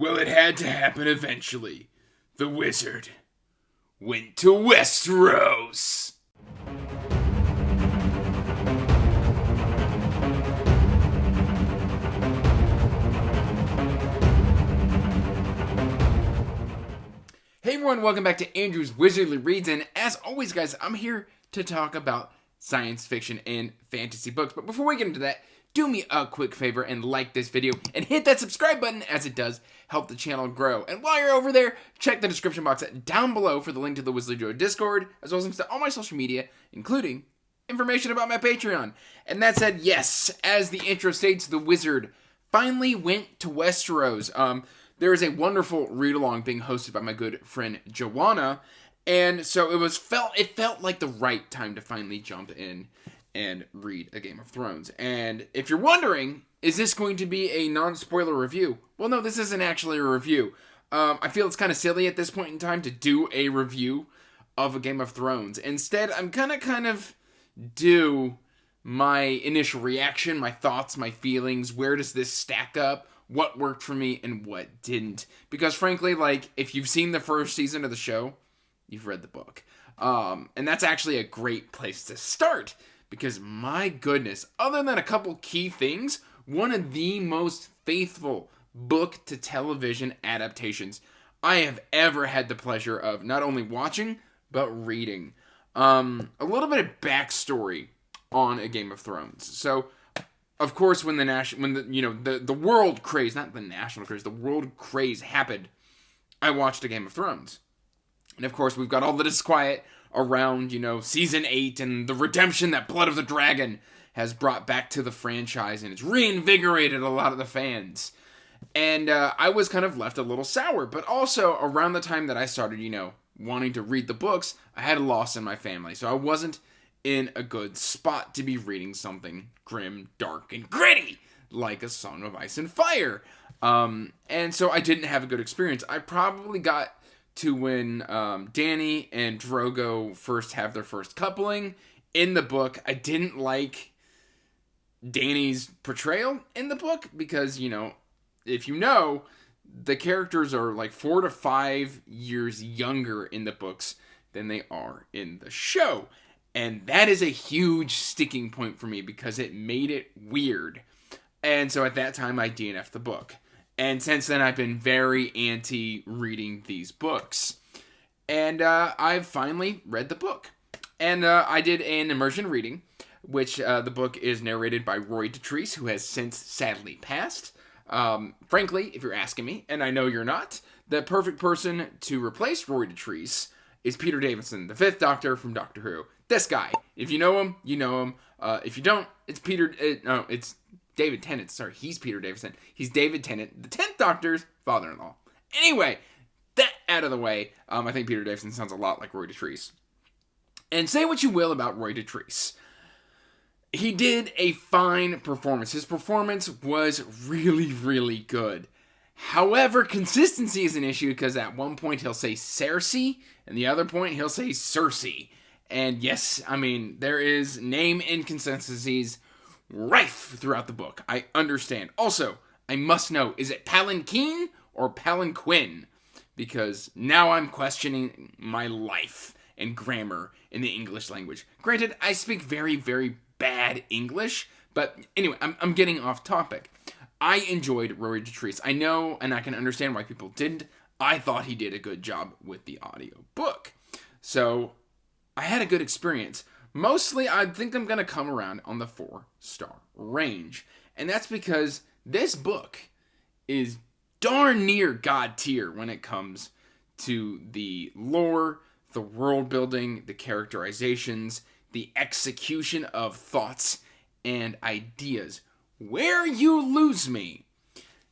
Well, it had to happen eventually. The wizard went to Westeros. Hey everyone, welcome back to Andrew's Wizardly Reads, and as always guys, I'm here to talk about science fiction and fantasy books. But before we get into that, do me a quick favor and like this video and hit that subscribe button, as it does help the channel grow. And while you're over there, check the description box down below for the link to the Wizardly Joy Discord, as well as links to all my social media, including information about my Patreon. And that said, yes, as the intro states, the wizard finally went to Westeros. There is a wonderful read-along being hosted by my good friend Joanna, and so it felt like the right time to finally jump in and read A Game of Thrones. And if you're wondering, is this going to be a non-spoiler review? Well, no, this isn't actually a review. I feel it's kind of silly at this point in time to do a review of A Game of Thrones. Instead, I'm gonna kind of do my initial reaction, my thoughts, my feelings. Where does this stack up? What worked for me and what didn't. Because frankly, like, if you've seen the first season of the show, you've read the book. And that's actually a great place to start. Because my goodness, other than a couple key things, one of the most faithful book to television adaptations I have ever had the pleasure of not only watching, but reading. A little bit of backstory on A Game of Thrones. So, of course, when the world craze, not the national craze, the world craze happened, I watched A Game of Thrones. And of course, we've got all the disquiet around, season 8 and the redemption that Blood of the Dragon has brought back to the franchise, and it's reinvigorated a lot of the fans. And I was kind of left a little sour, but also around the time that I started, wanting to read the books, I had a loss in my family, so I wasn't in a good spot to be reading something grim, dark, and gritty, like A Song of Ice and Fire. And so I didn't have a good experience. I probably got to when Dany and Drogo first have their first coupling in the book. I didn't like Dany's portrayal in the book because, if the characters are like 4 to 5 years younger in the books than they are in the show. And that is a huge sticking point for me because it made it weird. And so at that time, I DNF'd the book. And since then, I've been very anti-reading these books. And I've finally read the book. And I did an immersion reading, which the book is narrated by Roy Dotrice, who has since sadly passed. Frankly, if you're asking me, and I know you're not, the perfect person to replace Roy Dotrice is Peter Davison, the 5th Doctor from Doctor Who. This guy. If you know him, you know him. If you don't, it's it's David Tennant. Sorry, he's Peter Davison. He's David Tennant, the 10th Doctor's father-in-law. Anyway, that out of the way, I think Peter Davison sounds a lot like Roy Dotrice. And say what you will about Roy Dotrice. He did a fine performance. His performance was really, really good. However, consistency is an issue because at one point he'll say Cersei, and the other point he'll say Cersei. And yes, there is name inconsistencies rife throughout the book. I understand. Also, I must know, is it Palanquin or Palanquin? Because now I'm questioning my life and grammar in the English language. Granted, I speak very, very bad English, but anyway, I'm getting off topic. I enjoyed Roy Dotrice. I know, and I can understand why people didn't. I thought he did a good job with the audio book. So, I had a good experience. Mostly, I think I'm going to come around on the 4-star range. And that's because this book is darn near God tier when it comes to the lore, the world building, the characterizations, the execution of thoughts and ideas. Where you lose me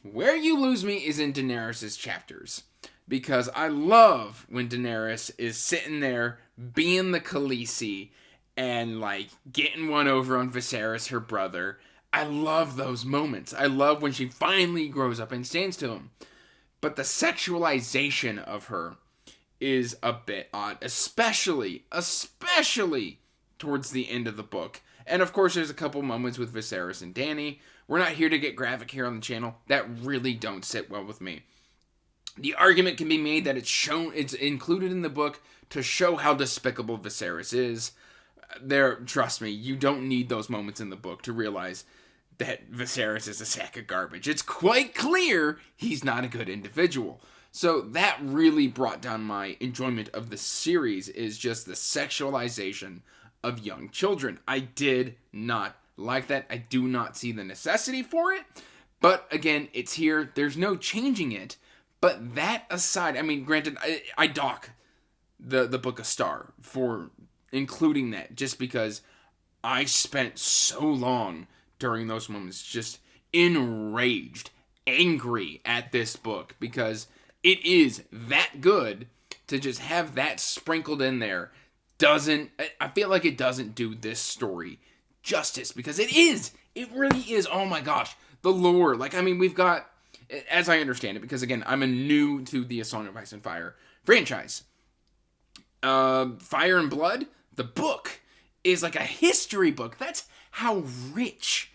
is in Daenerys' chapters. Because I love when Daenerys is sitting there being the Khaleesi and getting one over on Viserys, her brother. I love those moments. I love when she finally grows up and stands to him. But the sexualization of her is a bit odd, especially towards the end of the book. And of course, there's a couple moments with Viserys and Dany. We're not here to get graphic here on the channel. That really don't sit well with me. The argument can be made that it's included in the book to show how despicable Viserys is. Trust me, you don't need those moments in the book to realize that Viserys is a sack of garbage. It's quite clear he's not a good individual. So that really brought down my enjoyment of the series, is just the sexualization of young children. I did not like that. I do not see the necessity for it. But again, it's here. There's no changing it. But that aside, I mean, granted, I dock the Book of Star for including that, just because I spent so long during those moments just enraged, angry at this book, because it is that good. To just have that sprinkled in there I feel like it doesn't do this story justice, because it really is, oh my gosh, the lore. Like, I mean, we've got, as I understand it, because again, I'm new to the A Song of Ice and Fire franchise. Fire and Blood, the book, is like a history book. That's how rich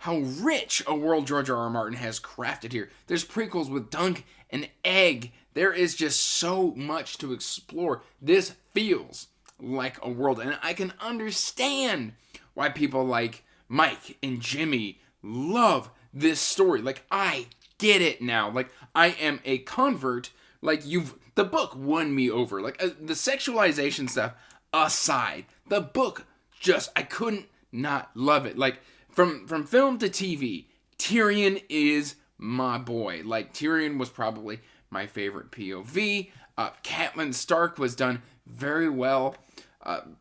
a world George R.R. Martin has crafted here. There's prequels with Dunk and Egg. There is just so much to explore. This feels like a world, and I can understand why people like Mike and Jimmy love this story. Like, I get it now. Like, I am a convert. Like, the book won me over. Like, the sexualization stuff aside, the book I couldn't not love it. Like, from film to TV, Tyrion is my boy. Like, Tyrion was probably my favorite POV. Catelyn Stark was done very well.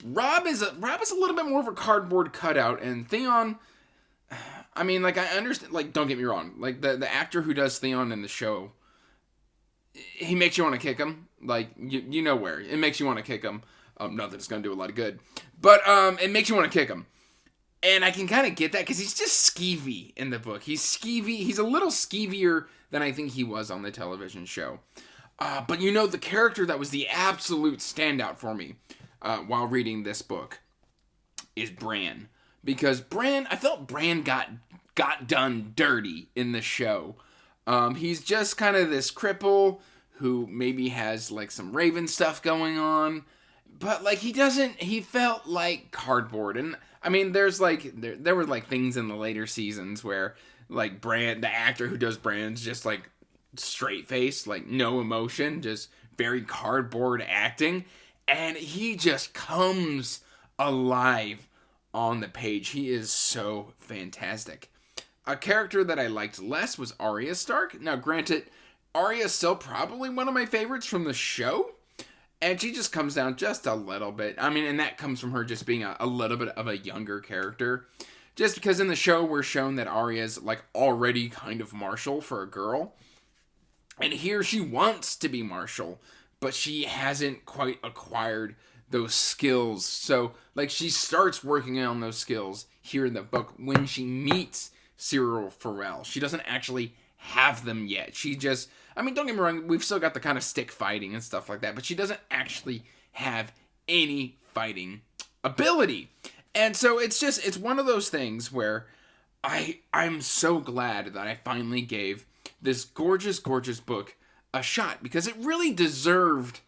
Robb is a little bit more of a cardboard cutout, and Theon, I mean, like, I understand, like, don't get me wrong, like, the actor who does Theon in the show, he makes you want to kick him. Like, you know where. It makes you want to kick him. Not that it's going to do a lot of good, but it makes you want to kick him. And I can kind of get that, because he's just skeevy in the book. He's skeevy. He's a little skeevier than I think he was on the television show. But you know, the character that was the absolute standout for me while reading this book is Bran. Because I felt Bran got done dirty in the show. He's just kind of this cripple who maybe has like some Raven stuff going on. But like, he felt like cardboard. And I mean, there's like, there were like things in the later seasons where like Bran, the actor who does Bran's just like straight face, like no emotion, just very cardboard acting. And he just comes alive on the page. He is so fantastic. A character that I liked less was Arya Stark. Now, granted, Arya is still probably one of my favorites from the show. And she just comes down just a little bit. I mean, and that comes from her just being a little bit of a younger character. Just because in the show we're shown that Arya's like already kind of martial for a girl. And here she wants to be martial, but she hasn't quite acquired those skills. So, like, she starts working on those skills here in the book when she meets Cyril Farrell. She doesn't actually have them yet. She just, I mean, don't get me wrong, we've still got the kind of stick fighting and stuff like that, but she doesn't actually have any fighting ability. And so it's one of those things where I'm so glad that I finally gave this gorgeous, gorgeous book a shot, because it really deserved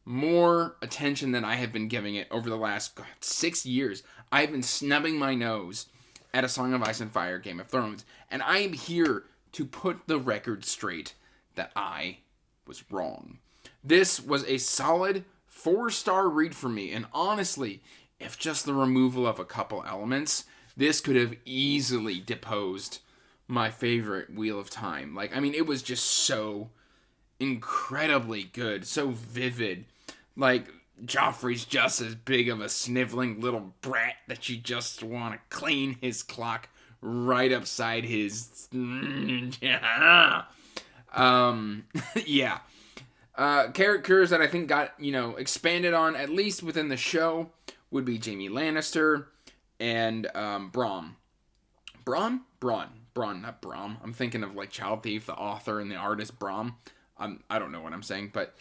more attention than I have been giving it over the last 6 years. I've been snubbing my nose at A Song of Ice and Fire, Game of Thrones, and I am here to put the record straight that I was wrong. This was a solid 4-star read for me, and honestly, if just the removal of a couple elements, this could have easily deposed my favorite Wheel of Time. Like, I mean, it was just so incredibly good, so vivid. Like, Joffrey's just as big of a sniveling little brat that you just want to clean his clock right upside his... yeah. Characters that I think got, expanded on, at least within the show, would be Jaime Lannister and Braun, not Brom. I'm thinking of like Child Thief, the author, and the artist Brom. I don't know what I'm saying, but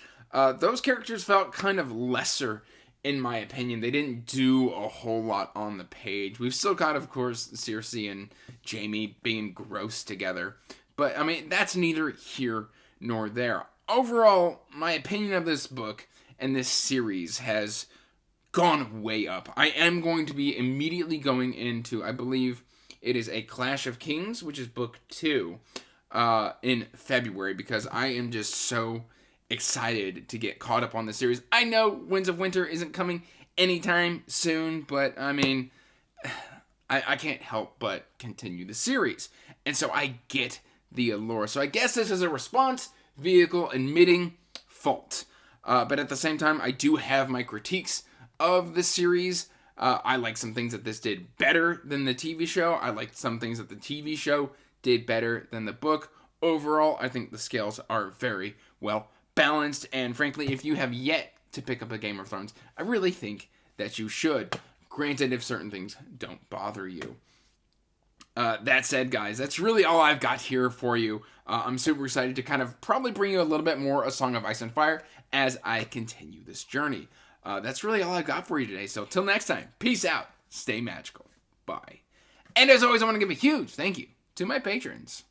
those characters felt kind of lesser in my opinion. They didn't do a whole lot on the page. We've still got, of course, Cersei and Jaime being gross together, but I mean, that's neither here nor there. overall, my opinion of this book and this series has gone way up. I am going to be immediately going into, I believe it is A Clash of Kings, which is book 2, in February, because I am just so excited to get caught up on the series. I know Winds of Winter isn't coming anytime soon, but I mean, I can't help but continue the series. And so I get the allure. So I guess this is a response vehicle admitting fault. But at the same time, I do have my critiques of the series. I like some things that this did better than the TV show. I liked some things that the TV show did better than the book. Overall, I think the scales are very well balanced. And frankly, if you have yet to pick up a Game of Thrones, I really think that you should. Granted, if certain things don't bother you. That said, guys, that's really all I've got here for you. I'm super excited to kind of probably bring you a little bit more A Song of Ice and Fire as I continue this journey. That's really all I've got for you today. So till next time, peace out, stay magical, bye. And as always, I want to give a huge thank you to my patrons.